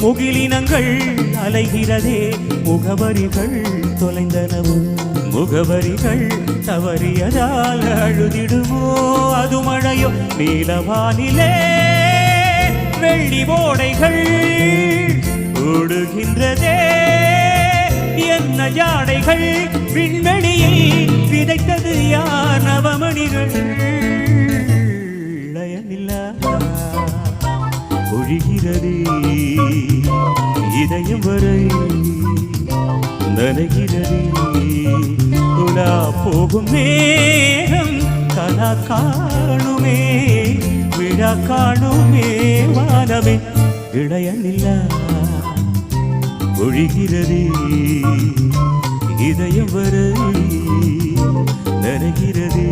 முகிலினங்கள் அலைகிறதே முகவரிகள் தொலைந்தனவு முகவரிகள் தவறியதால் அழுதிடுமோ அது மழையோ நீலவானிலே வெள்ளி ஓடைகள் ஓடுகின்றதே என்ன ஜாடைகள் விண்வெளியில் விதைத்தது யார் நவமணிகள் லயமில்லா ஒழிகிறதே இதயம் வரை நனைகிறதே உலா போகும் மேகம் கலா காணுமே விழா காணுமே வானமே இளையனில்லா ஒழிகிறதே இதயம் வரை நனைகிறதே